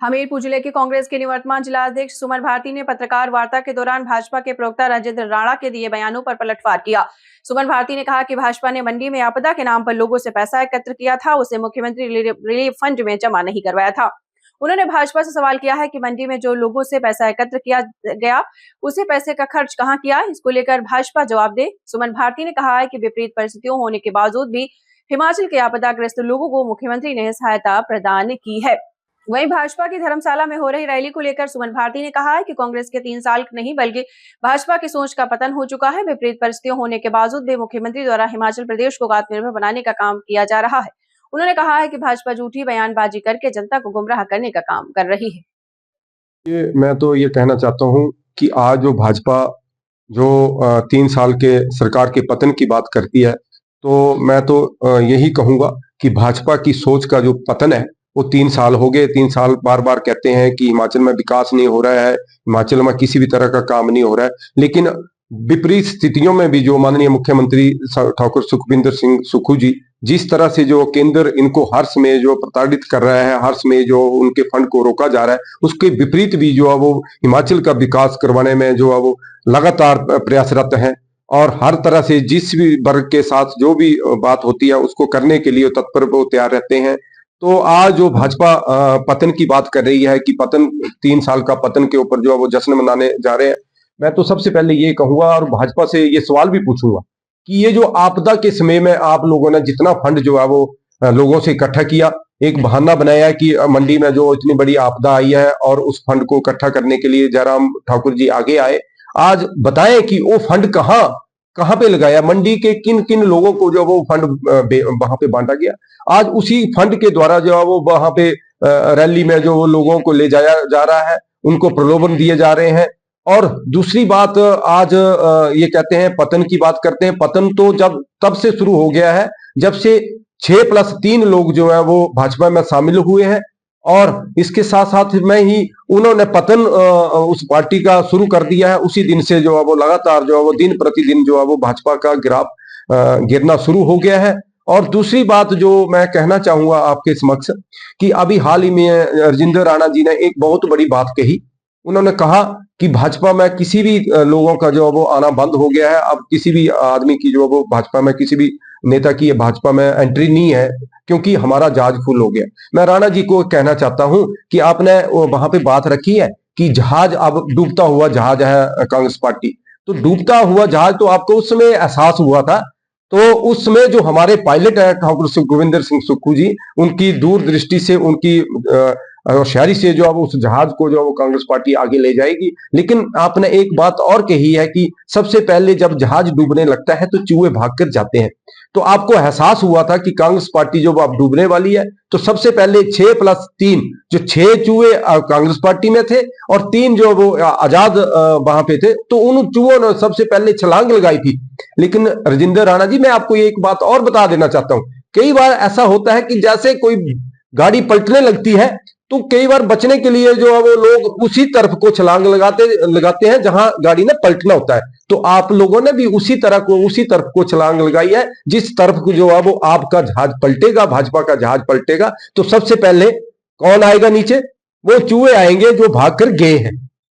हमीरपुर जिले के कांग्रेस के निवर्तमान जिलाध्यक्ष सुमन भारती ने पत्रकार वार्ता के दौरान भाजपा के प्रवक्ता राजेंद्र राणा के दिए बयानों पर पलटवार किया। सुमन भारती ने कहा कि भाजपा ने मंडी में आपदा के नाम पर लोगों से पैसा एकत्र किया था, उसे मुख्यमंत्री रिलीफ फंड में जमा नहीं करवाया था। उन्होंने भाजपा से सवाल किया है कि मंडी में जो लोगों से पैसा एकत्र किया गया, उसे पैसे का खर्च कहां किया, इसको लेकर भाजपा जवाब दे। सुमन भारती ने कहा है कि विपरीत परिस्थितियों होने के बावजूद भी हिमाचल के आपदाग्रस्त लोगों को मुख्यमंत्री ने सहायता प्रदान की है। वहीं भाजपा की धर्मशाला में हो रही रैली को लेकर सुमन भारती ने कहा है कि कांग्रेस के 3 साल नहीं बल्कि भाजपा की सोच का पतन हो चुका है। विपरीत परिस्थितियों होने के बावजूद भी मुख्यमंत्री द्वारा हिमाचल प्रदेश को आत्मनिर्भर बनाने का काम किया जा रहा है। उन्होंने कहा है कि भाजपा झूठी बयानबाजी करके जनता को गुमराह करने का काम कर रही है। मैं तो ये कहना चाहता हूँ कि आज जो भाजपा जो 3 साल के सरकार के पतन की बात करती है, तो मैं तो यही कहूंगा कि भाजपा की सोच का जो पतन है वो 3 साल हो गए। 3 साल बार बार कहते हैं कि हिमाचल में विकास नहीं हो रहा है, हिमाचल में किसी भी तरह का काम नहीं हो रहा है, लेकिन विपरीत स्थितियों में भी जो माननीय मुख्यमंत्री ठाकुर सुखविंदर सिंह सुक्खू जी जिस तरह से जो केंद्र इनको हर समय जो प्रताड़ित कर रहा है, हर समय जो उनके फंड को रोका जा रहा है, उसके विपरीत भी जो है वो हिमाचल का विकास करवाने में जो है वो लगातार प्रयासरत हैं और हर तरह से जिस भी वर्ग के साथ जो भी बात होती है उसको करने के लिए तत्पर वो तैयार रहते हैं। तो आज जो भाजपा पतन की बात कर रही है कि पतन 3 साल का पतन के ऊपर जो है वो जश्न मनाने जा रहे हैं, मैं तो सबसे पहले ये कहूंगा और भाजपा से ये सवाल भी पूछूंगा कि ये जो आपदा के समय में आप लोगों ने जितना फंड जो है वो लोगों से इकट्ठा किया, एक बहाना बनाया कि मंडी में जो इतनी बड़ी आपदा आई है और उस फंड को इकट्ठा करने के लिए जयराम ठाकुर जी आगे आए। आज बताएं कि वो फंड कहाँ कहाँ पे लगाया, मंडी के किन किन लोगों को जो वो फंड वहां पे बांटा गया। आज उसी फंड के द्वारा जो है वो वहां पे रैली में जो लोगों को ले जाया जा रहा है, उनको प्रलोभन दिए जा रहे हैं। और दूसरी बात, आज ये कहते हैं पतन की बात करते हैं। पतन तो जब तब से शुरू हो गया है जब से 6+3 लोग जो है वो भाजपा में शामिल हुए हैं और इसके साथ साथ में ही उन्होंने पतन उस पार्टी का शुरू कर दिया है। उसी दिन से जो है वो लगातार जो है वो दिन प्रतिदिन जो है वो भाजपा का ग्राफ गिरना शुरू हो गया है। और दूसरी बात जो मैं कहना चाहूंगा आपके समक्ष कि अभी हाल ही में राजेंद्र राणा जी ने एक बहुत बड़ी बात कही। उन्होंने कहा कि भाजपा में किसी भी लोगों का जो है वो आना बंद हो गया है। अब किसी भी आदमी की जो है वो भाजपा में, किसी भी नेता की भाजपा में एंट्री नहीं है क्योंकि हमारा जहाज फुल हो गया। मैं राणा जी को कहना चाहता हूं कि आपने वहां पे बात रखी है कि जहाज अब डूबता हुआ जहाज है कांग्रेस पार्टी, तो डूबता हुआ जहाज तो आपको उस समय एहसास हुआ था। तो उस समय जो हमारे पायलट है ठाकुर सुखविंदर सिंह सुक्खू जी, उनकी दूरदृष्टि से, उनकी होशियारी से जो अब उस जहाज को जो वो कांग्रेस पार्टी आगे ले जाएगी। लेकिन आपने एक बात और कही है कि सबसे पहले जब जहाज डूबने लगता है तो चूहे भागकर जाते हैं। तो आपको एहसास हुआ था कि कांग्रेस पार्टी जो अब डूबने वाली है, तो सबसे पहले 6+3 जो 6 चूहे कांग्रेस पार्टी में थे और 3 जो वो आजाद वहां पे थे, तो उन चूहों ने सबसे पहले छलांग लगाई थी। लेकिन राजेंद्र राणा जी, मैं आपको एक बात और बता देना चाहता हूं, कई बार ऐसा होता है कि जैसे कोई गाड़ी पलटने लगती है तो कई बार बचने के लिए जो है वो लोग उसी तरफ को छलांग लगाते हैं जहां गाड़ी ने पलटना होता है। तो आप लोगों ने भी उसी तरफ को छलांग लगाई है जिस तरफ को जो है वो आपका जहाज पलटेगा, भाजपा का जहाज पलटेगा। तो सबसे पहले कौन आएगा नीचे? वो चूहे आएंगे जो भागकर गए हैं।